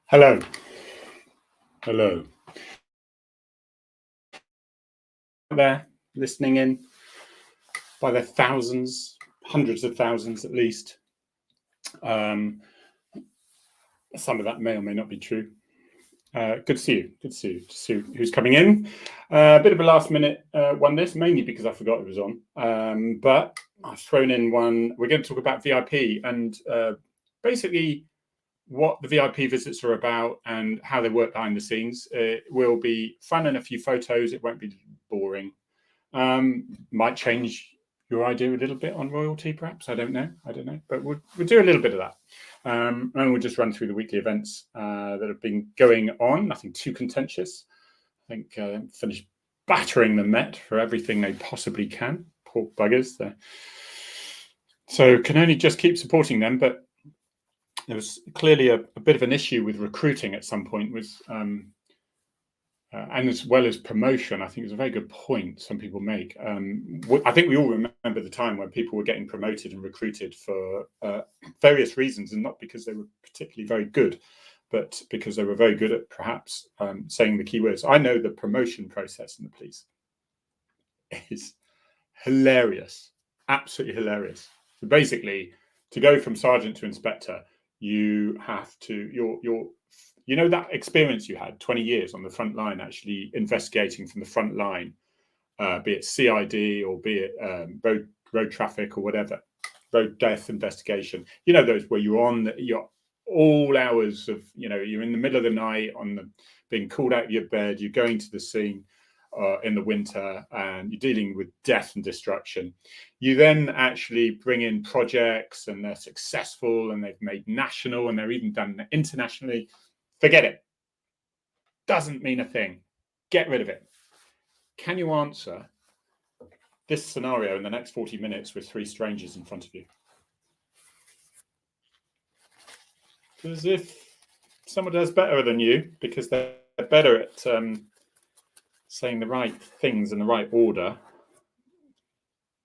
Hello. Hello. There, listening in by the thousands, hundreds of thousands at least. Some of that may or may not be true. Good to see you. Good to see you. To see who's coming in. A bit of a last minute one, this mainly because I forgot it was on. But I've thrown in one. We're going to talk about VIP and basically what the VIP visits are about and how they work behind the scenes. It will be fun and a few photos. It won't be boring. Might change your idea a little bit on royalty, perhaps. I don't know. But we'll do a little bit of that. And we'll just run through the weekly events that have been going on. Nothing too contentious. I think finished battering the Met for everything they possibly can. Poor buggers. So can only just keep supporting them. But there was clearly a bit of an issue with recruiting at some point with and as well as promotion. I think it's a very good point some people make. I think we all remember the time when people were getting promoted and recruited for various reasons, and not because they were particularly very good, but because they were very good at perhaps saying the key words. I know the promotion process in the police is hilarious, absolutely hilarious. So basically, to go from sergeant to inspector, you have to, you know, that experience you had 20 years on the front line, actually investigating from the front line, be it CID or be it road traffic or whatever, road death investigation. You know, those where you're all hours of, you're in the middle of the night being called out of your bed, you're going to the scene in the winter and you're dealing with death and destruction. You then actually bring in projects and they're successful and they've made national and they're even done internationally. Forget it. Doesn't mean a thing. Get rid of it. Can you answer this scenario in the next 40 minutes with 3 strangers in front of you? As if someone does better than you because they're better at saying the right things in the right order,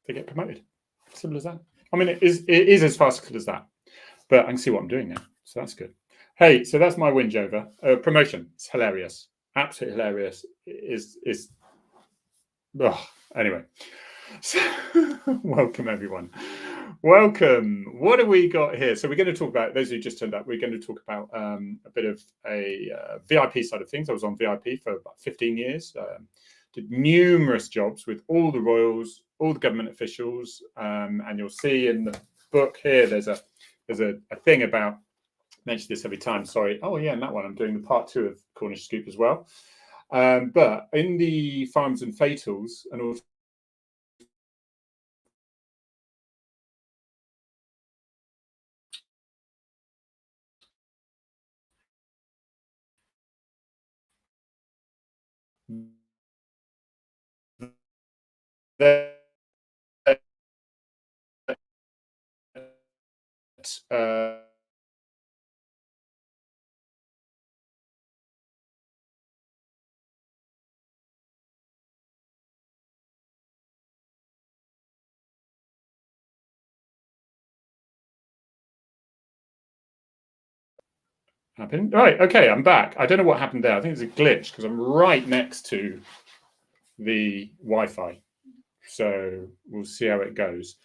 they get promoted. Simple as that. I mean, it is as farcical as that. But I can see what I'm doing now, so that's good. Hey, so that's my whinge over promotion. It's hilarious, absolutely hilarious. Anyway. So, welcome everyone. Welcome. What have we got here? So we're going to talk about, those who just turned up, we're going to talk about a bit of a VIP side of things. I was on VIP for about 15 years. Did numerous jobs with all the royals, all the government officials, and you'll see in the book here there's a thing about, mention this every time, sorry. Oh yeah, and that one I'm doing the part 2 of Cornish Scoop as well. But in the Farms and Fatals and also that happened. Right, okay, I'm back. I don't know what happened there. I think it's a glitch because I'm right next to the Wi-Fi. So we'll see how it goes.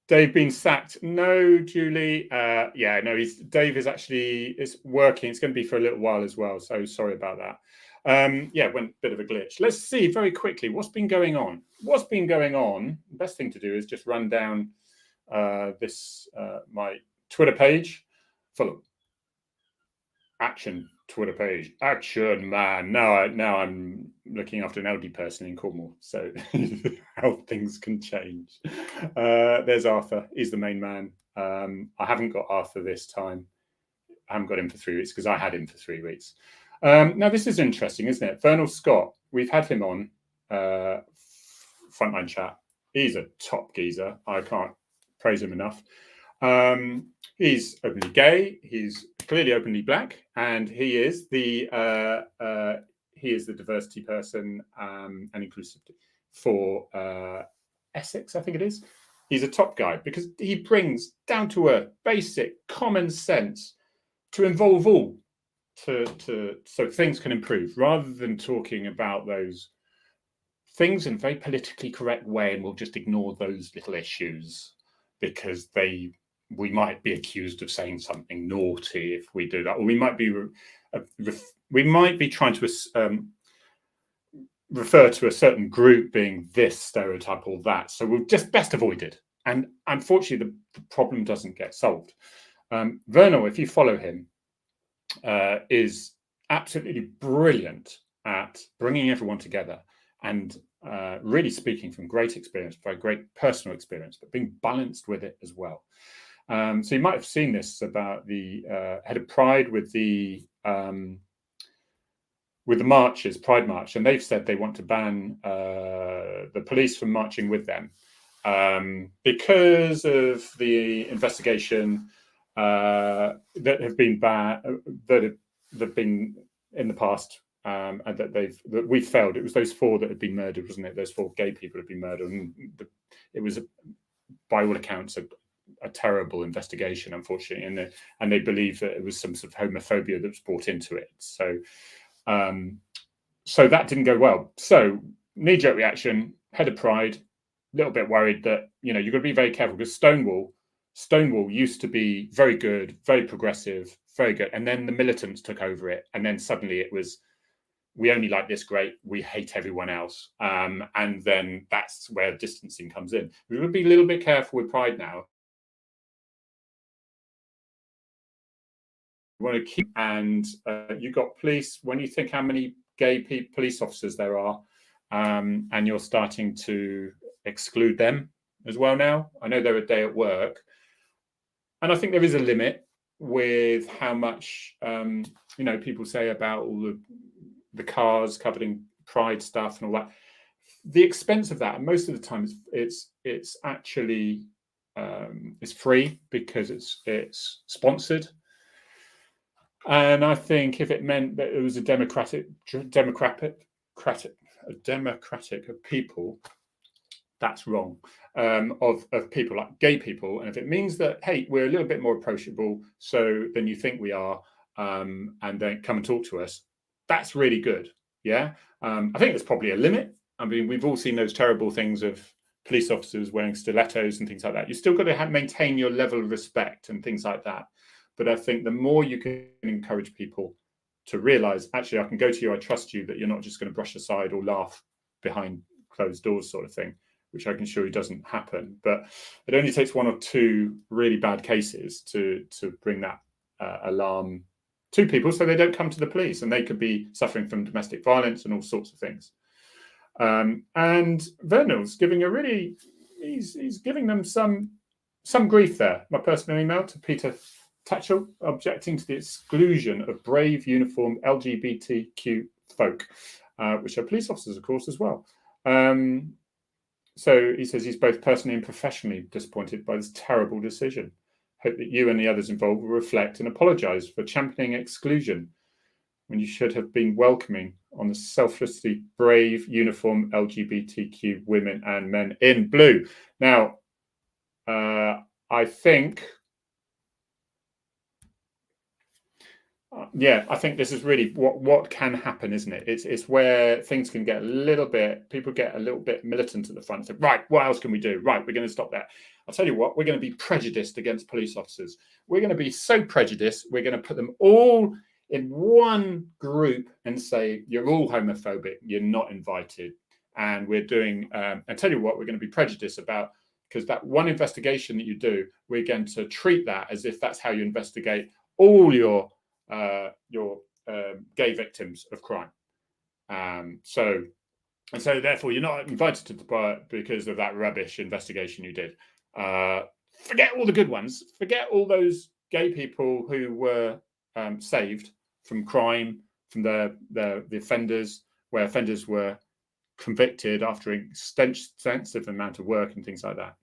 Dave been sacked? No, Julie. Yeah, no. Dave is actually working. It's going to be for a little while as well. So sorry about that. Yeah, went a bit of a glitch. Let's see very quickly what's been going on. What's been going on? The best thing to do is just run down my Twitter page. Follow action. Twitter page. Action, man. Now I'm looking after an elderly person in Cornwall, so how things can change. There's Arthur. He's the main man. I haven't got Arthur this time. I haven't got him for 3 weeks because I had him for 3 weeks. Now this is interesting, isn't it? Vernal Scott. We've had him on Frontline Chat. He's a top geezer. I can't praise him enough. He's openly gay. He's clearly openly black, and he is the diversity person and inclusivity for Essex, I think it is. he's a top guy because he brings down to earth, basic, common sense to involve all so things can improve, rather than talking about those things in a very politically correct way, and we'll just ignore those little issues because we might be accused of saying something naughty if we do that, or we might be trying to refer to a certain group being this stereotype or that. So we'll just best avoid it. And unfortunately, the problem doesn't get solved. Vernal, if you follow him, is absolutely brilliant at bringing everyone together and really speaking from great experience, very great personal experience, but being balanced with it as well. So you might have seen this about the head of Pride with the marches, Pride March, and they've said they want to ban the police from marching with them because of the investigation that have been that have been in the past, and that we failed. It was those 4 that had been murdered, wasn't it? Those 4 gay people had been murdered, and it was, by all accounts, a terrible investigation, unfortunately, and they believe that it was some sort of homophobia that was brought into it. So that didn't go well. So knee-jerk reaction, head of Pride, a little bit worried that, you've got to be very careful, because Stonewall used to be very good, very progressive, very good, and then the militants took over it, and then suddenly it was, we only like this great, we hate everyone else, and then that's where distancing comes in. We've got to be a little bit careful with Pride now. We want to keep, and you've got police, when you think how many gay police officers there are, and you're starting to exclude them as well now. I know they're a day at work, and I think there is a limit with how much people say about all the cars covered in Pride stuff and all that. The expense of that, and most of the time, it's actually it's free because it's sponsored. And I think if it meant that it was a democratic of people, that's wrong. Of people like gay people, and if it means that, hey, we're a little bit more approachable, so than you think we are, and then come and talk to us, that's really good. Yeah, I think there's probably a limit. I mean, we've all seen those terrible things of police officers wearing stilettos and things like that. You still got to maintain your level of respect and things like that. But I think the more you can encourage people to realize, actually, I can go to you, I trust you, that you're not just going to brush aside or laugh behind closed doors sort of thing, which I can assure you doesn't happen. But it only takes 1 or 2 really bad cases to bring that alarm to people, so they don't come to the police, and they could be suffering from domestic violence and all sorts of things. And Vernal's giving he's giving them some grief there. My personal email to Peter Tatchell, objecting to the exclusion of brave, uniformed LGBTQ folk, which are police officers, of course, as well. So he says he's both personally and professionally disappointed by this terrible decision. Hope that you and the others involved will reflect and apologise for championing exclusion when you should have been welcoming on the selflessly brave, uniformed LGBTQ women and men in blue. Now, I think... I think this is really what can happen, isn't it? It's where things can get people get a little bit militant at the front. So, right, what else can we do? Right, we're going to stop that. I'll tell you what, we're going to be prejudiced against police officers. We're going to be so prejudiced, we're going to put them all in one group and say, you're all homophobic, you're not invited. And we're doing, and tell you what, we're going to be prejudiced about, because that one investigation that you do, we're going to treat that as if that's how you investigate all your gay victims of crime. So therefore you're not invited to the bar because of that rubbish investigation you did. Forget all the good ones. Forget all those gay people who were saved from crime, from the offenders, where offenders were convicted after an extensive amount of work and things like that.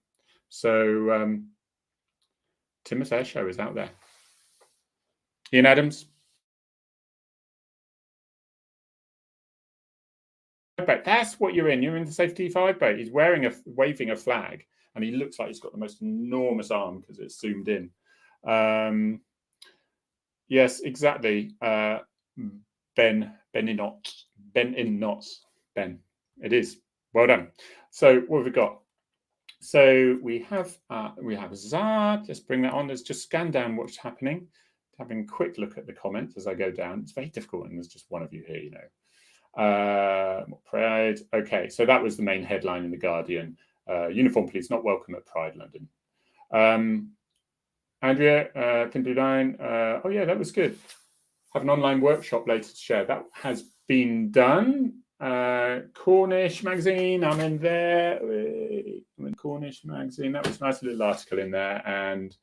So Timothy Show is out there. Ian Adams. But that's what you're in. You're in the Safety 5 boat. He's waving a flag. and he looks like he's got the most enormous arm because it's zoomed in. Yes, exactly. Ben in knots. It is. Well done. So what have we got? So we have Zad. Just bring that on. Let's just scan down what's happening. Having a quick look at the comments as I go down. It's very difficult, and there's just one of you here, you know. Pride. Okay, so that was the main headline in the Guardian. Uniform police not welcome at Pride London. Andrea, Thinly Line. Oh yeah, that was good. Have an online workshop later to share. That has been done. Cornish magazine, I'm in there. I'm in Cornish magazine. That was a nice little article in there. And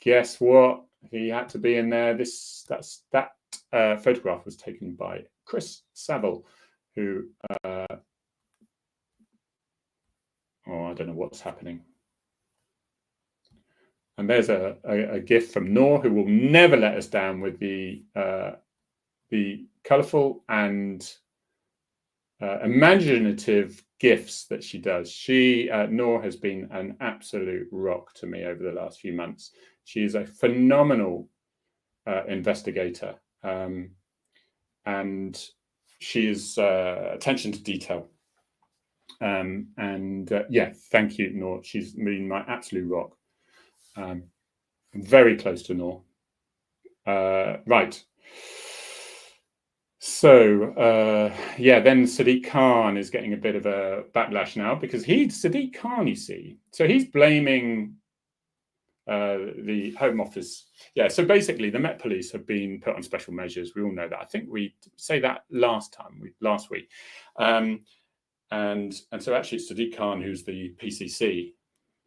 guess what? He had to be in there. That photograph was taken by Chris Saville, who I don't know what's happening. And there's a gift from Noor, who will never let us down with the colourful and imaginative gifts that she does. Noor has been an absolute rock to me over the last few months. She is a phenomenal investigator, and she is attention to detail. Yeah, thank you, Noor. She's been my absolute rock. Very close to Noor. Right. So, yeah, then Sadiq Khan is getting a bit of a backlash now because Sadiq Khan, you see. So he's blaming the Home Office. Yeah, so basically the Met Police have been put on special measures. We all know that. I think we say that last week. And so actually it's Sadiq Khan who's the PCC,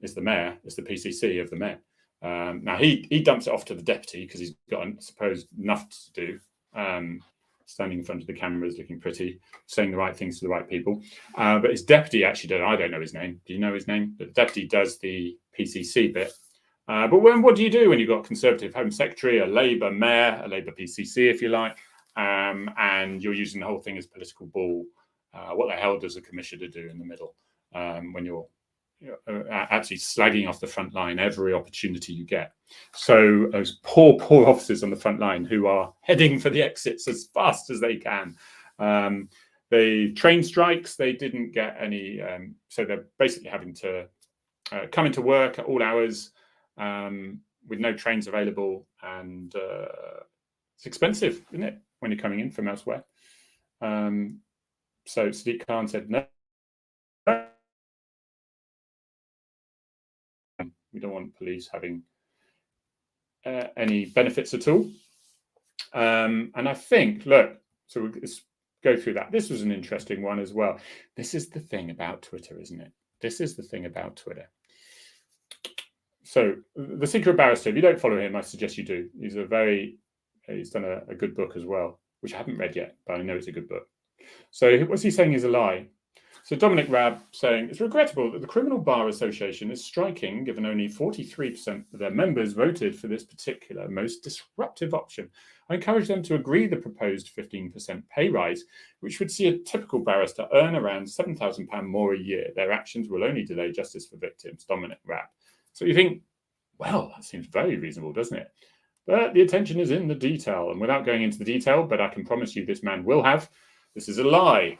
is the mayor, is the PCC of the Met. Now he dumps it off to the deputy because he's got, I suppose, enough to do. Standing in front of the cameras, looking pretty, saying the right things to the right people. But his deputy actually I don't know his name. Do you know his name? But the deputy does the PCC bit. But what do you do when you've got a Conservative Home Secretary, a Labour Mayor, a Labour PCC, if you like, and you're using the whole thing as political ball? What the hell does a commissioner do in the middle when you're actually slagging off the front line every opportunity you get? So those poor officers on the front line who are heading for the exits as fast as they can. The train strikes, they didn't get any, so they're basically having to come into work at all hours with no trains available, and it's expensive, isn't it, when you're coming in from elsewhere? So Sadiq Khan said no. We don't want police having any benefits at all. And I think, look, so let's go through that. This was an interesting one as well. This is the thing about Twitter, isn't it? This is the thing about Twitter. So The Secret Barrister, if you don't follow him, I suggest you do. He's done a good book as well, which I haven't read yet, but I know it's a good book. So what's he saying is a lie? So Dominic Raab saying, it's regrettable that the Criminal Bar Association is striking, given only 43% of their members voted for this particular most disruptive option. I encourage them to agree the proposed 15% pay rise, which would see a typical barrister earn around £7,000 more a year. Their actions will only delay justice for victims. Dominic Raab. So you think, well, that seems very reasonable, doesn't it? But the attention is in the detail. And without going into the detail, but I can promise you this man will have, this is a lie.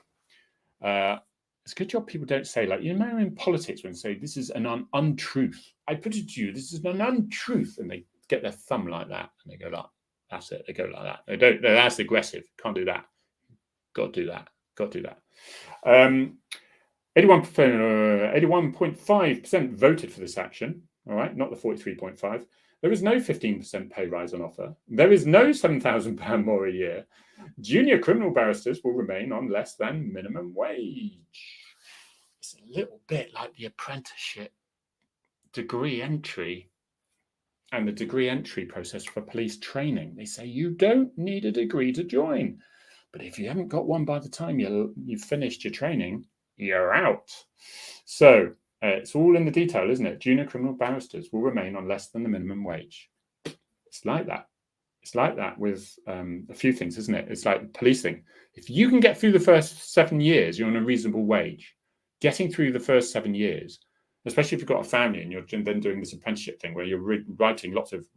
It's a good job people don't say, like, you know, in politics when they say this is an untruth. I put it to you, this is an untruth. And they get their thumb like that. And they go like, that's it. They go like that. They don't, that's aggressive. Can't do that. Got to do that. Got to do that. 81.5% voted for this action. All right, not the 43.5. There is no 15% pay rise on offer. There is no £7,000 more a year. Junior criminal barristers will remain on less than minimum wage. It's a little bit like the apprenticeship degree entry and the degree entry process for police training. They say you don't need a degree to join, but if you haven't got one by the time you've finished your training, you're out. So it's all in the detail, isn't it? Junior criminal barristers will remain on less than the minimum wage. It's like that. It's like that with a few things, isn't it? It's like policing. If you can get through the first 7 years, you're on a reasonable wage. Getting through the first 7 years, especially if you've got a family and you're then doing this apprenticeship thing where you're writing lots of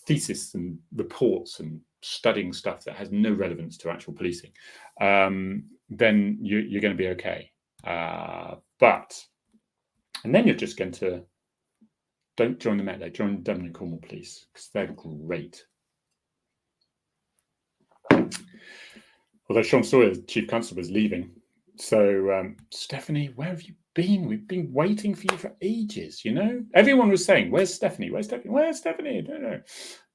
thesis and reports and studying stuff that has no relevance to actual policing, then you're going to be okay. And then you're just going to, don't join the Met, they join Devon and Cornwall Police, because they're great. Although Sean Sawyer, Chief Constable, is leaving. So, Stephanie, where have you been? We've been waiting for you for ages, you know? Everyone was saying, where's Stephanie? Where's Stephanie? Where's Stephanie? I don't know.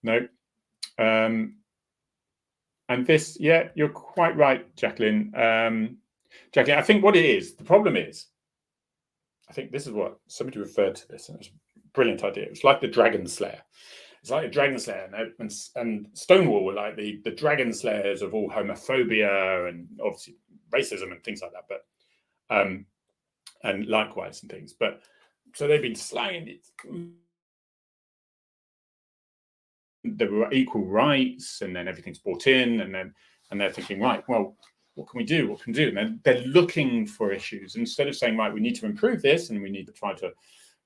No. And this, yeah, you're quite right, Jacqueline. Jacqueline, I think what it is, the problem is, I think this is what somebody referred to this, and it was a brilliant idea. It was like the Dragon Slayer. It's like a Dragon Slayer, and Stonewall were like the Dragon Slayers of all homophobia and obviously racism and things like that, but and likewise and things. But so they've been slanging it. There were equal rights, and then everything's brought in, and they're thinking, right, well, what can we do? What can we do? And they're looking for issues instead of saying, right, we need to improve this, and we need to try to.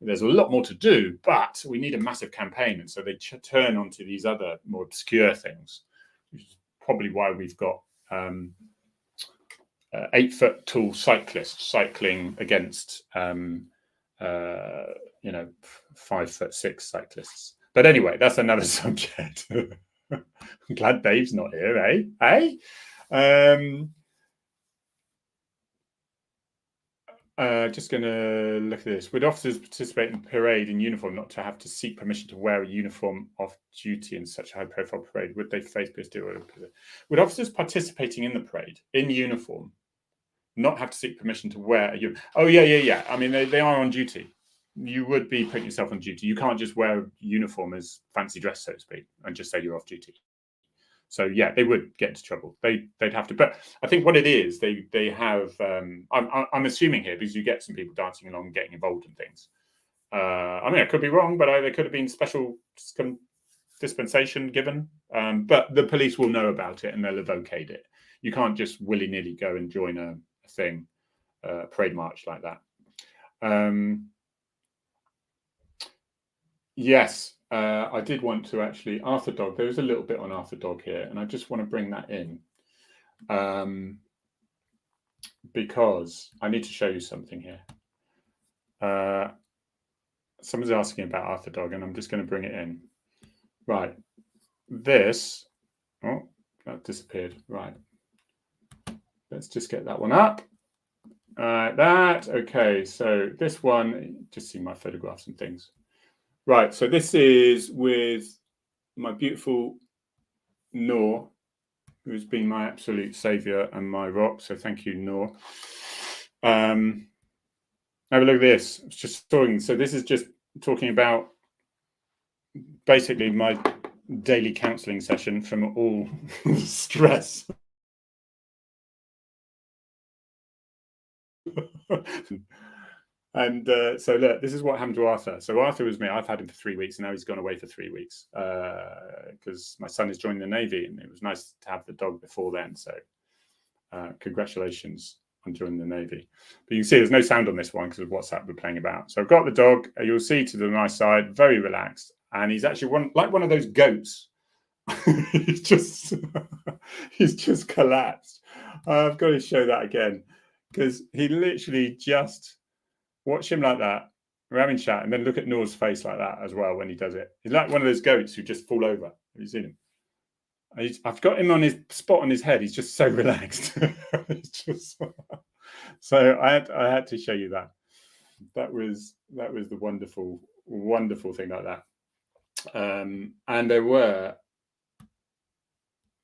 There's a lot more to do, but we need a massive campaign, and so they turn onto these other more obscure things, which is probably why we've got 8-foot tall cyclists cycling against 5'6" cyclists. But anyway, that's another subject. I'm glad Dave's not here, just going to look at this. Would officers participate in parade in uniform not to have to seek permission to wear a uniform off duty in such a high-profile parade? Would they face PSD? Would officers participating in the parade in uniform not have to seek permission to wear a uniform? Oh, yeah. I mean, they are on duty. You would be putting yourself on duty. You can't just wear a uniform as fancy dress, so to speak, and just say you're off duty. So yeah, they would get into trouble. They'd have to. But I think what it is, they have. I'm assuming here, because you get some people dancing along and getting involved in things. I mean, I could be wrong, but there could have been special dispensation given. But the police will know about it and they'll have okayed it. You can't just willy-nilly go and join a thing, parade march like that. Yes. I did want to actually, Arthur Dog, there was a little bit on Arthur Dog here, and I just want to bring that in because I need to show you something here. Someone's asking about Arthur Dog, and I'm just going to bring it in. Right. This, oh, that disappeared. Right. Let's just get that one up. Okay, so this one, just see my photographs and things. Right, so this is with my beautiful Noor, who's been my absolute saviour and my rock. So thank you, Noor. Have a look at this. It's just talking. So this is just talking about basically my daily counselling session from all stress. And so look, this is what happened to Arthur. So Arthur was me. I've had him for 3 weeks, and now he's gone away for 3 weeks because my son is joining the Navy, and it was nice to have the dog before then. So congratulations on joining the Navy. But you can see there's no sound on this one because of WhatsApp we're playing about. So I've got the dog. You'll see to the nice side, very relaxed, and he's actually like one of those goats. he's just collapsed. I've got to show that again because he literally just. Watch him like that. We're having chat, and then look at Noor's face like that as well when he does it. He's like one of those goats who just fall over. Have you seen him? I've got him on his spot on his head. He's just so relaxed. So I had to show you that. That was the wonderful thing like that. And there were.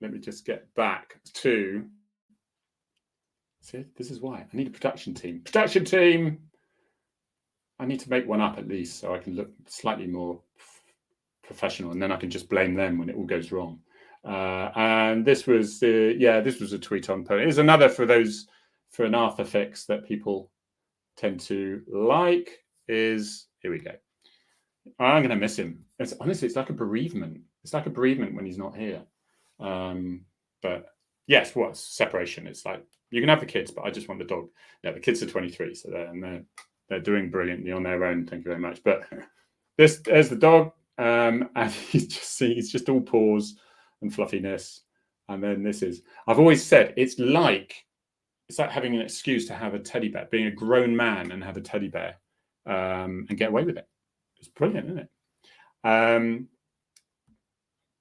Let me just get back to. See, this is why I need a production team. Production team. I need to make one up at least so I can look slightly more professional, and then I can just blame them when it all goes wrong. And this was this was a tweet on Poland. It's another for an Arthur fix that people tend to like. Here we go. I'm going to miss him. Honestly, it's like a bereavement. It's like a bereavement when he's not here. But yes, separation? It's like you can have the kids, but I just want the dog. Yeah, the kids are 23, so they're they're doing brilliantly on their own. Thank you very much. But there's the dog, and he's just all paws and fluffiness. And then this is, I've always said, it's like having an excuse to have a teddy bear, being a grown man and have a teddy bear, and get away with it. It's brilliant, isn't it?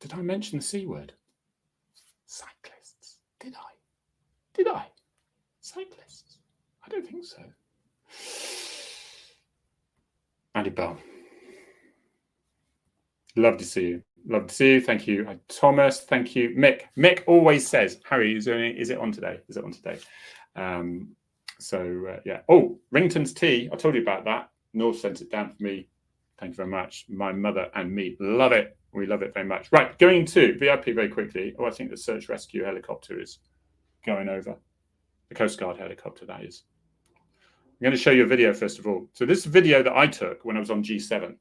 Did I mention the C word? Cyclists. Did I? Cyclists? I don't think so. Andy Bell. Love to see you. Love to see you. Thank you. Thomas, thank you. Mick always says, Harry, is it on today? Is it on today? Yeah. Oh, Rington's tea. I told you about that. North sent it down for me. Thank you very much. My mother and me love it. We love it very much. Right, going to VIP very quickly. Oh, I think the search rescue helicopter is going over. The Coast Guard helicopter, that is. I'm going to show you a video first of all. So this is a video that I took when I was on G7.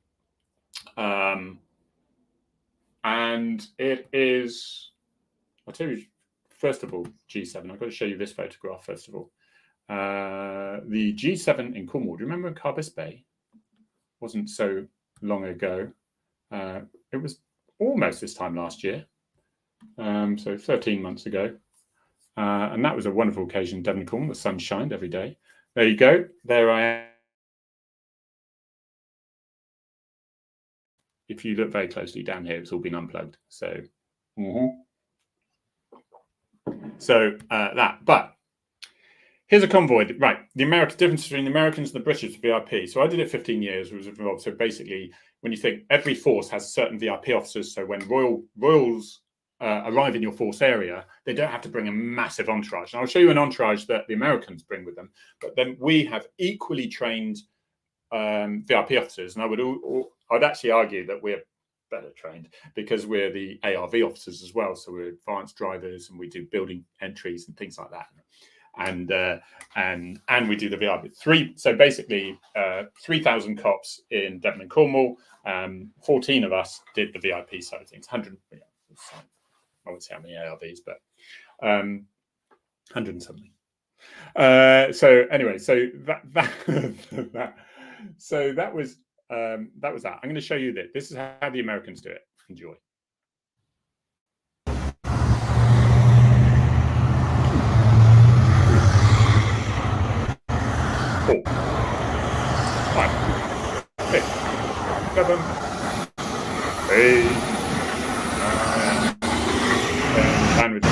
And it is, I'll tell you, first of all, G7. I've got to show you this photograph first of all. The G7 in Cornwall. Do you remember Carbis Bay? Wasn't so long ago. It was almost this time last year. So 13 months ago. And that was a wonderful occasion in Devon and Cornwall. The sun shined every day. There you go. There I am. If you look very closely down here, it's all been unplugged. So, that. But here's a convoy. Right. The difference between the Americans and the British VIP. So I did it 15 years. Was involved. So basically, when you think every force has certain VIP officers, so when royals arrive in your force area, they don't have to bring a massive entourage. And I'll show you an entourage that the Americans bring with them. But then we have equally trained VIP officers, and I'd actually argue that we're better trained because we're the ARV officers as well. So we're advanced drivers, and we do building entries and things like that. And we do the VIP. So basically, 3,000 cops in Devon and Cornwall. 14 of us did the VIP side of things. 100. I won't say how many ARVs, but 100 and something. So anyway, so that was that. I'm going to show you that. This is how the Americans do it. Enjoy. 4, 5, 6, 7, 8, 9, 10, with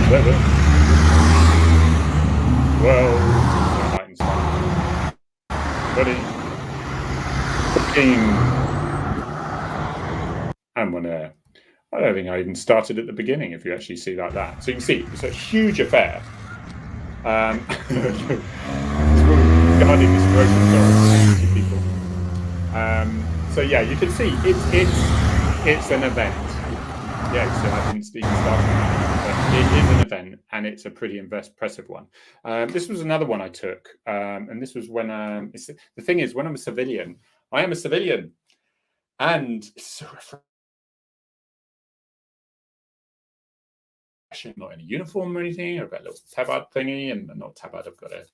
11, 12, 13, 14, and 1 air. I don't think I even started at the beginning, if you actually see like that. So you can see, it's a huge affair. Guarding this ferocious people. So yeah, you can see it's an event. Yeah, so I didn't even start on that, but it is an event, and it's a pretty impressive one. This was another one I took, and this was when the thing is, when I'm a civilian, I am a civilian, and it's so refreshing. Not in a uniform or anything. I've got a little tabard thingy, and not tabard. I've got a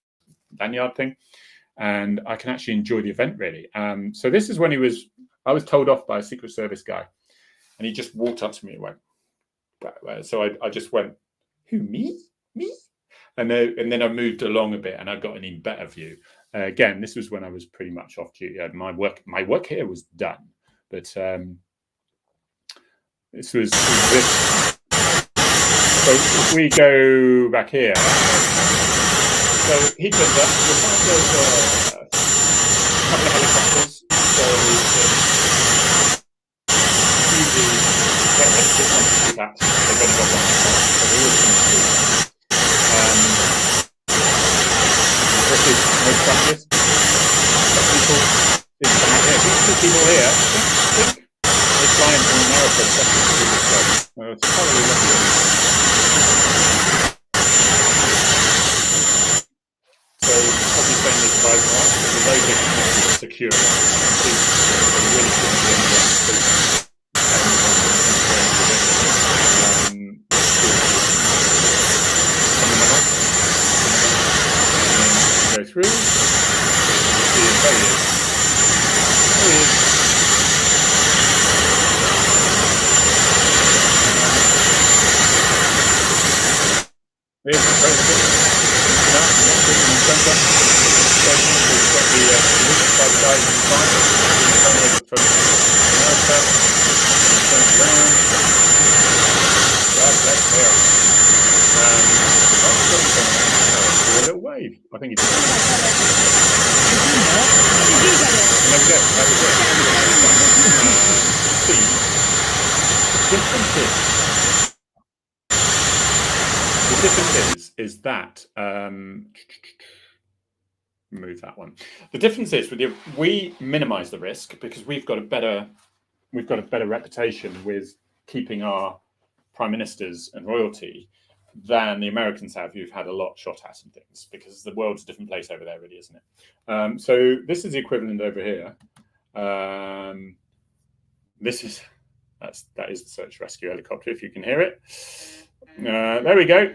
lanyard thing, and I can actually enjoy the event really. So this is when I was told off by a Secret Service guy, and he just walked up to me and went, so I just went, who, me? And then I moved along a bit, and I got an even better view. Again, this was when I was pretty much off duty. My work here was done, but this was this. So if we go back here, so he turned up. There's a couple of helicopters. So usually they've only got one. So they always come to British no practice. People here. They're flying from America. It's probably lovely. So probably saying this by the very difficult secure. Go through. There he is. There he is. Here's the president. No, not in the centre. We've got the Lucifer guys in front. From America. Turn around. Right, left there. A little wave. I think it's. That was it. The difference is that move that one. The difference is we minimize the risk because we've got a better reputation with keeping our prime ministers and royalty than the Americans have, who've had a lot shot at and things, because the world's a different place over there, really, isn't it? So this is the equivalent over here. That is the search rescue helicopter, if you can hear it. There we go.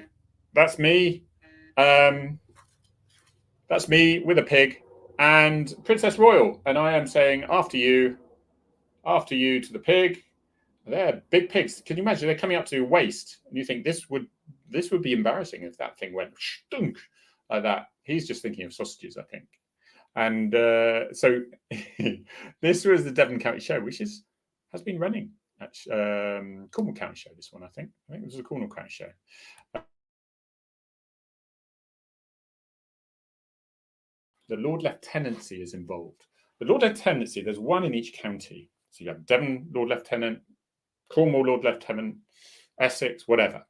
That's me. That's me with a pig and Princess Royal, and I am saying after you to the pig. They're big pigs. Can you imagine? They're coming up to your waist, and you think this would be embarrassing if that thing went stunk like that. He's just thinking of sausages, I think. And so this was the Devon County Show, which has been running at Cornwall County Show. This one, I think it was a Cornwall County Show. The Lord Lieutenancy is involved. The Lord Lieutenancy, there's one in each county. So you have Devon Lord Lieutenant, Cornwall Lord Lieutenant, Essex, whatever.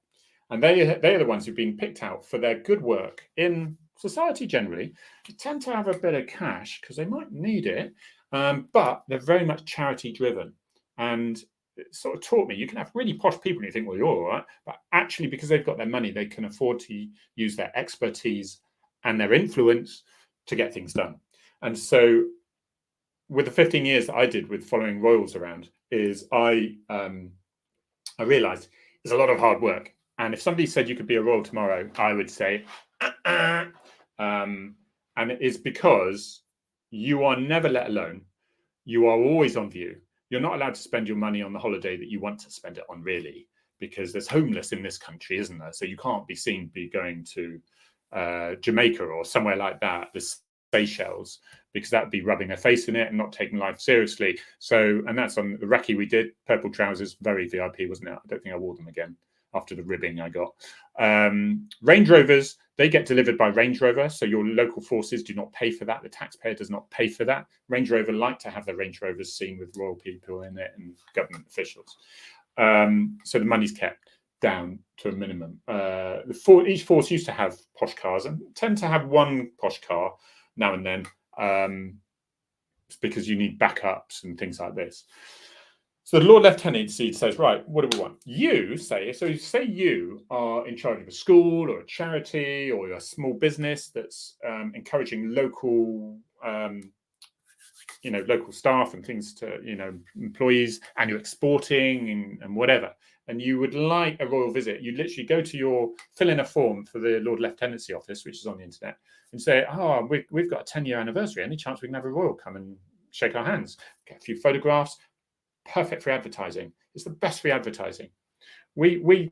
And they are the ones who've been picked out for their good work in society generally. They tend to have a bit of cash because they might need it, but they're very much charity driven. And it sort of taught me, you can have really posh people and you think, well, you're all right. But actually, because they've got their money, they can afford to use their expertise and their influence to get things done. And so with the 15 years that I did with following royals around, is I realized it's a lot of hard work. And if somebody said you could be a royal tomorrow, I would say, and it is because you are never let alone. You are always on view. You're not allowed to spend your money on the holiday that you want to spend it on, really, because there's homeless in this country, isn't there? So you can't be seen be going to Jamaica or somewhere like that, the Seychelles, because that would be rubbing their face in it and not taking life seriously. So, and that's on the recce we did, purple trousers, very VIP, wasn't it? I don't think I wore them again after the ribbing I got. Range Rovers, they get delivered by Range Rover, so your local forces do not pay for that. The taxpayer does not pay for that. Range Rover like to have their Range Rovers seen with royal people in it and government officials. So the money's kept down to a minimum. Each force used to have posh cars and tend to have one posh car now and then, because you need backups and things like this. So the Lord Lieutenancy says, right, what do we want? You say you are in charge of a school or a charity or a small business that's encouraging local, local staff and things to, employees, and you're exporting and whatever. And you would like a royal visit. You literally go to fill in a form for the Lord Lieutenancy office, which is on the internet, and say, we've got a 10-year anniversary. Any chance we can have a royal come and shake our hands, get a few photographs? Perfect for advertising. It's the best for advertising. We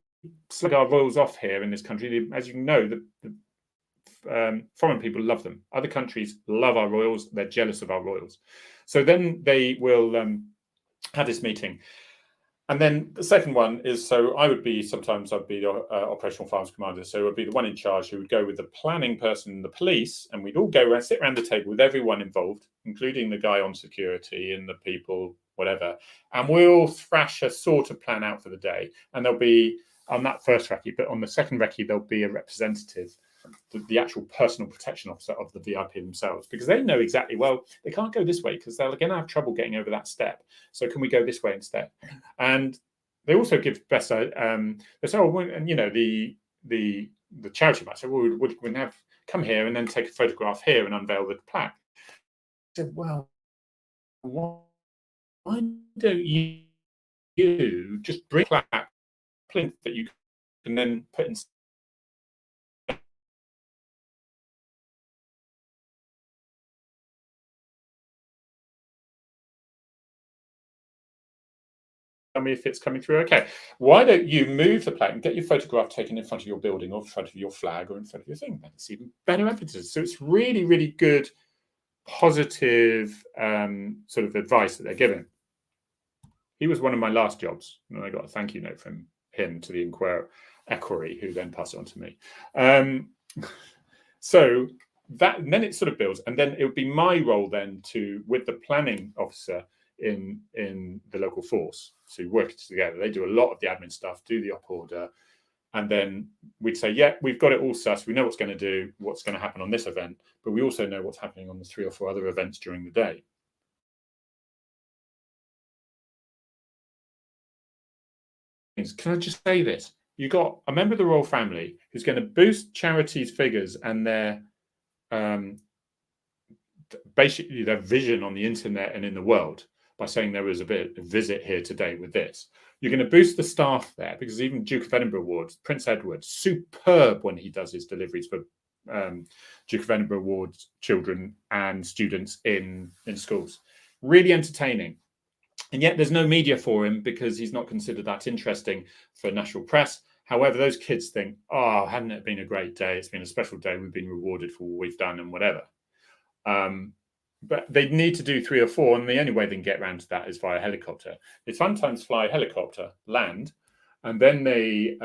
slag our royals off here in this country. As you know, the foreign people love them. Other countries love our royals. They're jealous of our royals. So then they will have this meeting. And then the second one is, so I'd be the operational files commander. So I'd be the one in charge who would go with the planning person and the police, and we'd all go around, sit around the table with everyone involved, including the guy on security and the people, whatever. And we'll thrash a sort of plan out for the day. And there'll be, on that first recce, but on the second recce, there'll be a representative, the actual personal protection officer of the VIP themselves, because they know exactly, well, they can't go this way because they're going to have trouble getting over that step. So can we go this way instead? And they also give best, they say, and the charity might say, well, we have come here and then take a photograph here and unveil the plaque. I said, well, why don't you just bring a plaque that you can then put in me if it's coming through okay. Why don't you move the plate and get your photograph taken in front of your building or in front of your flag or in front of your thing? That's even better evidence. So it's really, really good, positive sort of advice that they're giving. He was one of my last jobs, and I got a thank you note from him to the equerry, who then passed it on to me. So that, and then it sort of builds, and then it would be my role then to, with the planning officer in the local force, to work together. They do a lot of the admin stuff, do the op order, and then we'd say, yeah, we've got it all sussed. We know what's going to happen on this event, but we also know what's happening on the 3 or 4 other events during the day. Can I just say this? You got a member of the royal family who's going to boost charities' figures and their basically their vision on the internet and in the world by saying there was a visit here today with this. You're going to boost the staff there, because even Duke of Edinburgh Awards, Prince Edward, superb when he does his deliveries for Duke of Edinburgh Awards children and students in schools. Really entertaining. And yet there's no media for him because he's not considered that interesting for national press. However, those kids think, oh, hadn't it been a great day? It's been a special day. We've been rewarded for what we've done and whatever. But they need to do 3 or 4, and the only way they can get around to that is via helicopter. They sometimes fly a helicopter, land, and then they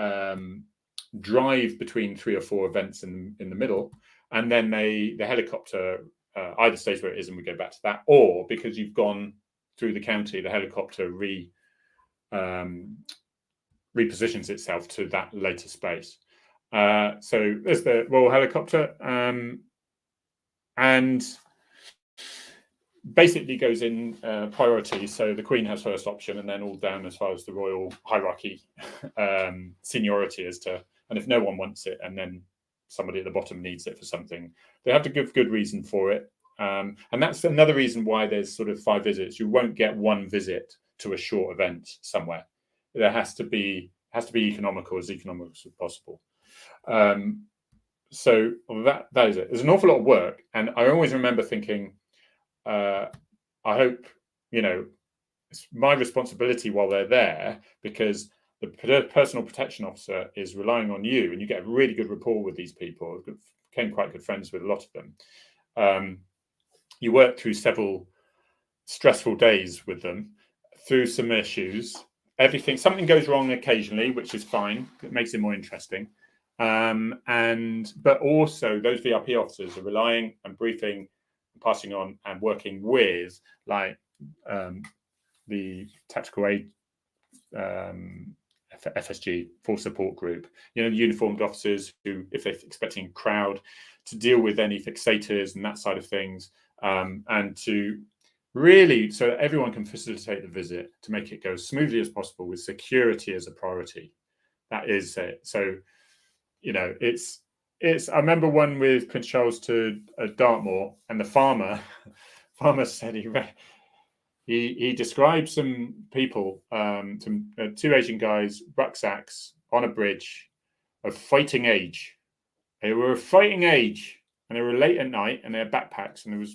drive between 3 or 4 events in the middle, and then the helicopter either stays where it is and we go back to that, or because you've gone through the county, the helicopter repositions itself to that later space. So there's the Royal Helicopter, and basically goes in priority. So the Queen has first option, and then all down as far as the royal hierarchy, seniority as to, and if no one wants it, and then somebody at the bottom needs it for something, they have to give good reason for it. And that's another reason why there's sort of 5 visits. You won't get 1 visit to a short event somewhere. There has to be economical as possible. So that is it. There's an awful lot of work, and I always remember thinking, I hope, it's my responsibility while they're there, because the personal protection officer is relying on you, and you get a really good rapport with these people. I became quite good friends with a lot of them. You work through several stressful days with them, through some issues. Something goes wrong occasionally, which is fine. It makes it more interesting. But also those VIP officers are relying and briefing, passing on and working with, like, the tactical aid, FSG, Force Support Group, uniformed officers who, if they're expecting a crowd, to deal with any fixators and that side of things, and to really, so that everyone can facilitate the visit, to make it go as smoothly as possible with security as a priority. That is it. So, it's. I remember one with Prince Charles to Dartmoor, and the farmer said he described some people, 2 Asian guys, rucksacks on a bridge, of fighting age. They were of fighting age, and they were late at night, and they had backpacks, and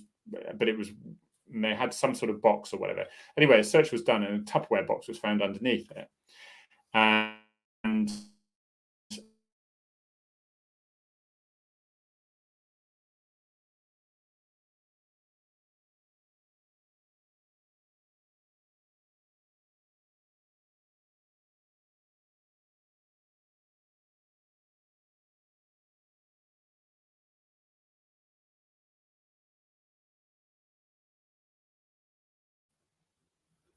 and they had some sort of box or whatever. Anyway, a search was done, and a Tupperware box was found underneath it, and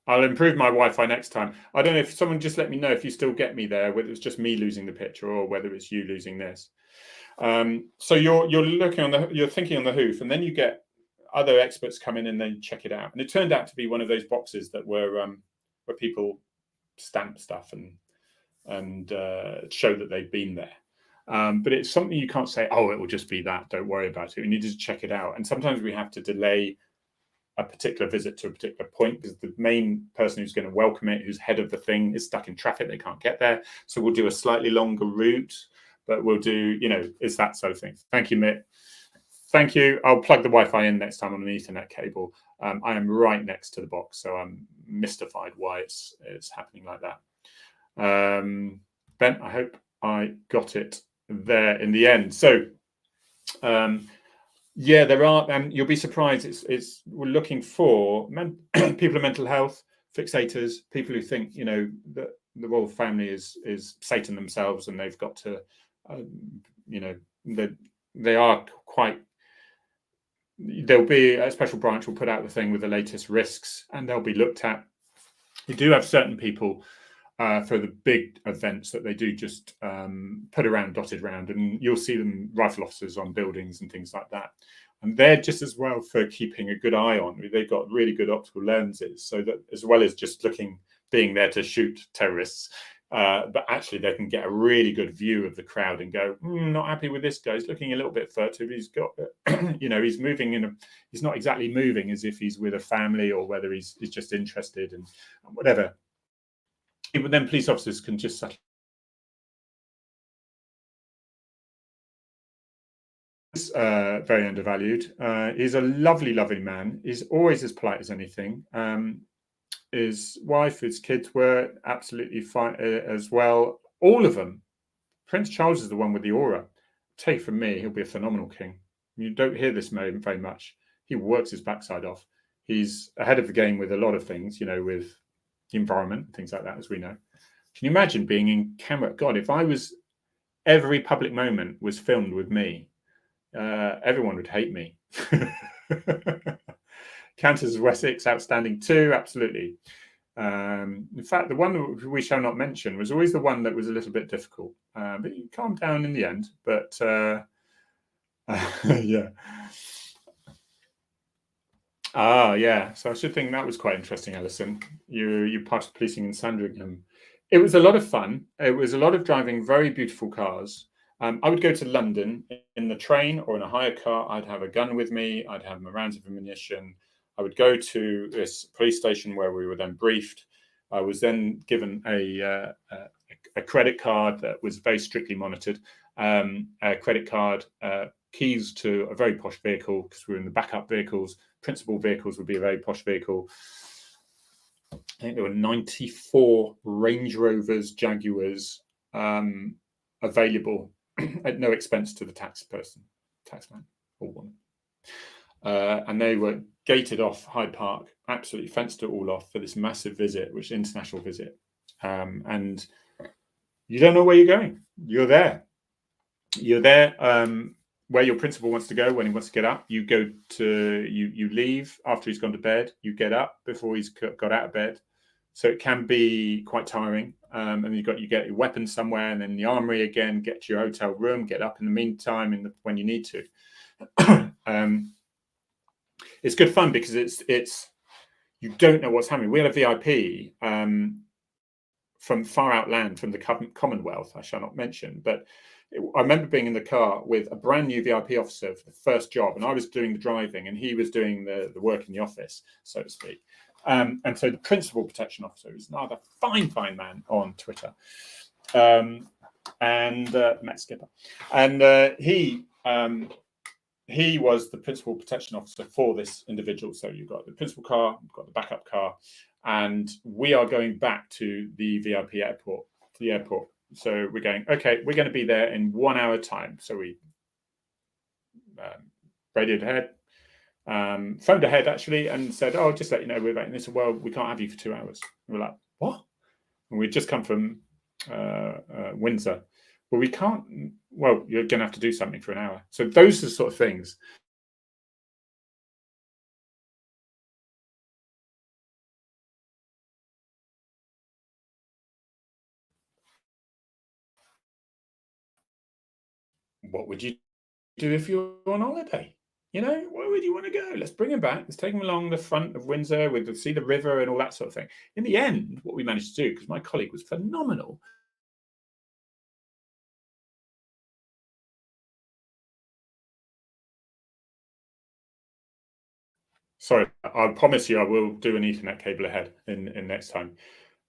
I'll improve my Wi-Fi next time. I don't know if someone just let me know if you still get me there, whether it's just me losing the picture or whether it's you losing this. So you're thinking on the hoof, and then you get other experts come in and they check it out. And it turned out to be one of those boxes that were where people stamp stuff and show that they've been there. But it's something you can't say, oh, it will just be that, don't worry about it. You need to check it out. And sometimes we have to delay a particular visit to a particular point because the main person who's going to welcome it, who's head of the thing, is stuck in traffic. They can't get there. So we'll do a slightly longer route, but we'll do, it's that sort of thing. Thank you, Mitt. Thank you. I'll plug the Wi-Fi in next time on an Ethernet cable. I am right next to the box, so I'm mystified why it's happening like that. Ben, I hope I got it there in the end. So, yeah, there are, and you'll be surprised. We're looking for people of mental health, fixators, people who think that the royal family is Satan themselves, and they've got to, they are quite. There'll be a special branch will put out the thing with the latest risks, and they'll be looked at. You do have certain people for the big events that they do just put around, dotted around, and you'll see them, rifle officers on buildings and things like that. And they're just as well for keeping a good eye on. They've got really good optical lenses, so that as well as just being there to shoot terrorists, but actually they can get a really good view of the crowd and go, not happy with this guy. He's looking a little bit furtive. He's got, he's moving he's not exactly moving as if he's with a family, or whether he's just interested and whatever. But then police officers can just subtly. Very undervalued. He's a lovely, lovely man. He's always as polite as anything. His wife, his kids were absolutely fine as well. All of them. Prince Charles is the one with the aura. Take from me, he'll be a phenomenal king. You don't hear this very much. He works his backside off. He's ahead of the game with a lot of things, with the environment and things like that, as we know. Can you imagine being in camera? God, if every public moment was filmed with me, everyone would hate me. Countess of Wessex, outstanding too, absolutely. In fact, the one that we shall not mention was always the one that was a little bit difficult, but he calmed down in the end. But yeah. Yeah. So I should think that was quite interesting, Alison. You passed policing in Sandringham. It was a lot of fun. It was a lot of driving very beautiful cars. I would go to London in the train or in a hire car. I'd have a gun with me. I'd have my rounds of ammunition. I would go to this police station where we were then briefed. I was then given a credit card that was very strictly monitored. A credit card, keys to a very posh vehicle, because we were in the backup vehicles. Principal vehicles would be a very posh vehicle. I think there were 94 Range Rovers, Jaguars available at no expense to the taxman or woman. And they were gated off Hyde Park, absolutely fenced it all off for this massive visit, which is an international visit. And you don't know where you're going. You're there. Where your principal wants to go when he wants to get up. You leave after he's gone to bed. You get up before he's got out of bed. So it can be quite tiring. And you get your weapons somewhere, and then the armory again. Get to your hotel room. Get up in the meantime when you need to. It's good fun because it's you don't know what's happening. We had a VIP from far out land, from the Commonwealth, I shall not mention, but I remember being in the car with a brand new VIP officer for the first job, and I was doing the driving and he was doing the work in the office, so to speak. And so the principal protection officer is another fine man on Twitter, and Matt Skipper, and he was the principal protection officer for this individual. So you've got the principal car, you've got the backup car, and we are going back to the VIP airport, So we're going, okay, we're going to be there in 1 hour time. So we radioed ahead, phoned ahead actually, and said, oh, just let you know we're waiting. They said, well, we can't have you for 2 hours. And we're like, what? And we'd just come from Windsor. Well, we can't. Well, you're going to have to do something for an hour. So those are the sort of things. What would you do if you're on holiday? Where would you want to go? Let's bring him back. Let's take him along the front of Windsor see the river and all that sort of thing. In the end, what we managed to do, because my colleague was phenomenal. Sorry, I promise you I will do an Ethernet cable ahead in next time.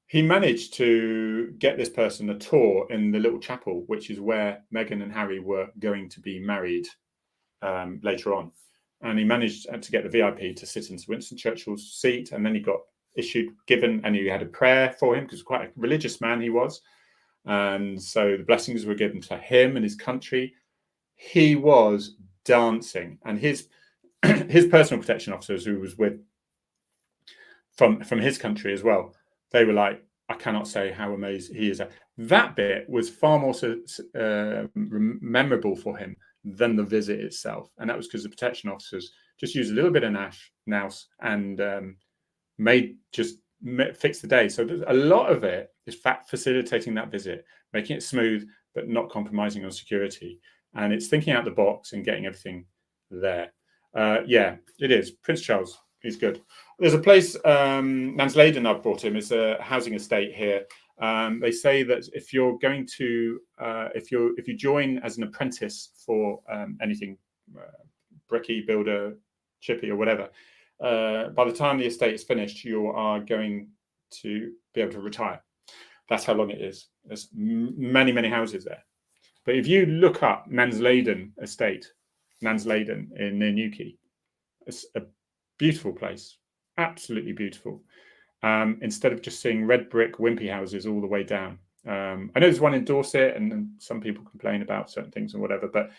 He managed to get this person a tour in the little chapel, which is where Meghan and Harry were going to be married later on. And he managed to get the VIP to sit into Winston Churchill's seat, and then he got given, and he had a prayer for him because quite a religious man he was. And so the blessings were given to him and his country. He was dancing, and his personal protection officers, who was with from his country as well, they were like, I cannot say how amazed he is. That bit was far more memorable for him than the visit itself, and that was because the protection officers just used a little bit of nous and fix the day. So a lot of it is facilitating that visit, making it smooth, but not compromising on security. And it's thinking out the box and getting everything there. Yeah, it is. Prince Charles, he's good. There's a place, Nansleden, I've brought him, is a housing estate here. They say that if you're going to, if you join as an apprentice for anything, bricky, builder, chippy, or whatever, by the time the estate is finished, you are going to be able to retire. That's how long it is. There's many, many houses there. But if you look up Nansleden estate, Nansleden near Newquay, it's a beautiful place, absolutely beautiful. Instead of just seeing red brick wimpy houses all the way down. I know there's one in Dorset, and some people complain about certain things and whatever, but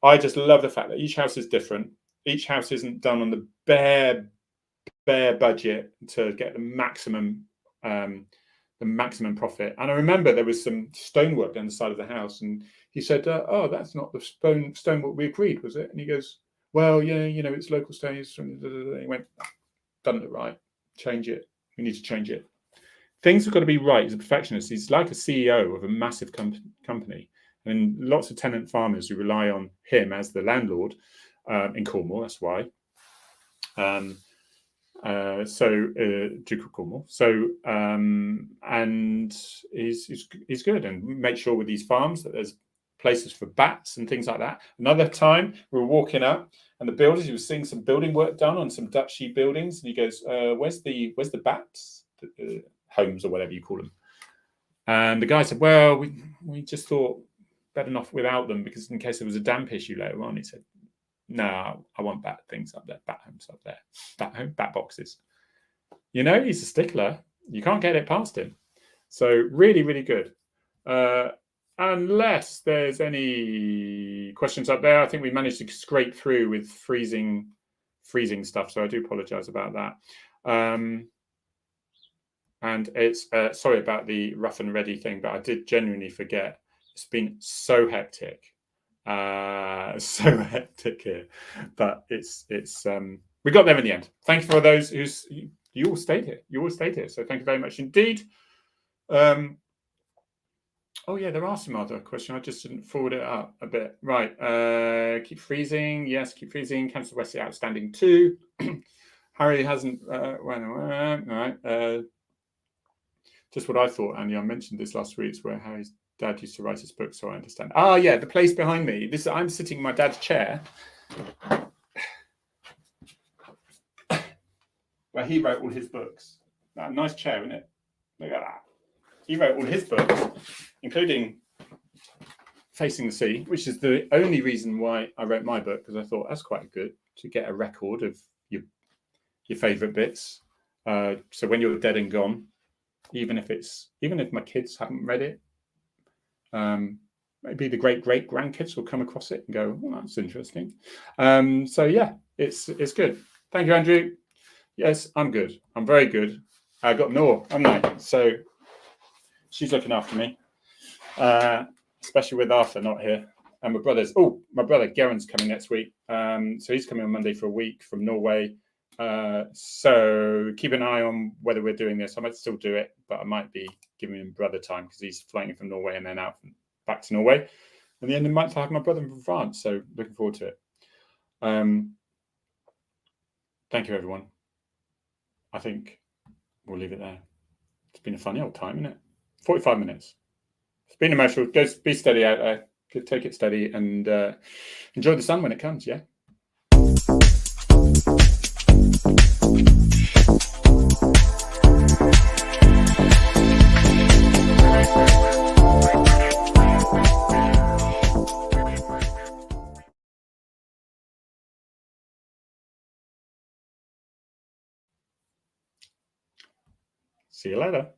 I just love the fact that each house is different. Each house isn't done on the bare budget to get the maximum profit. And I remember there was some stonework down the side of the house, and he said, "Oh, that's not the stonework we agreed, was it?" And he goes, "Well, yeah, it's local stones." He went, "Done it right. Change it. We need to change it." Things have got to be right. He's a perfectionist. He's like a CEO of a massive company, and lots of tenant farmers who rely on him as the landlord in Cornwall. That's why. Duke of Cornwall. So, and he's good, and make sure with these farms that there's places for bats and things like that. Another time we were walking up, and the builders, he was seeing some building work done on some Dutchy buildings, and he goes, "Where's the bats, homes or whatever you call them?" And the guy said, "Well, we just thought better not without them, because in case there was a damp issue later on." He said, "No, I want bat things up there, bat homes up there, bat boxes." He's a stickler. You can't get it past him. So really, really good. Unless there's any questions up there, I think we managed to scrape through with freezing stuff. So I do apologise about that. And it's sorry about the rough and ready thing, but I did genuinely forget. It's been so hectic. So hectic here, but it's we got there in the end. Thank you for those you all stayed here, so thank you very much indeed. Oh yeah, there are some other questions. I just didn't forward it up a bit. Right, keep freezing. Yes, keep freezing. Council Wesley outstanding too. Harry hasn't right. Just what I thought, Andy. I mentioned this last week. It's where Harry's dad used to write his book, so I understand. Ah, yeah, the place behind me. I'm sitting in my dad's chair, where he wrote all his books. Nice chair, isn't it? Look at that. He wrote all his books, including Facing the Sea, which is the only reason why I wrote my book, because I thought that's quite good to get a record of your favourite bits. So when you're dead and gone, even if my kids haven't read it, maybe the great grandkids will come across it and go, "Oh, that's interesting." So yeah, it's good. Thank you, Andrew. Yes, I'm good. I'm very good. I got Noor, haven't I? So she's looking after me, especially with Arthur not here. And my brother Geren's coming next week. So he's coming on Monday for a week from Norway. So keep an eye on whether we're doing this. I might still do it, but I might be giving him brother time because he's flying from Norway and then back to Norway. And the end of the month, I have my brother from France. So looking forward to it. Thank you, everyone. I think we'll leave it there. It's been a funny old time, isn't it? 45 minutes. It's been emotional. Go be steady out there. Take it steady and enjoy the sun when it comes, yeah? See you later.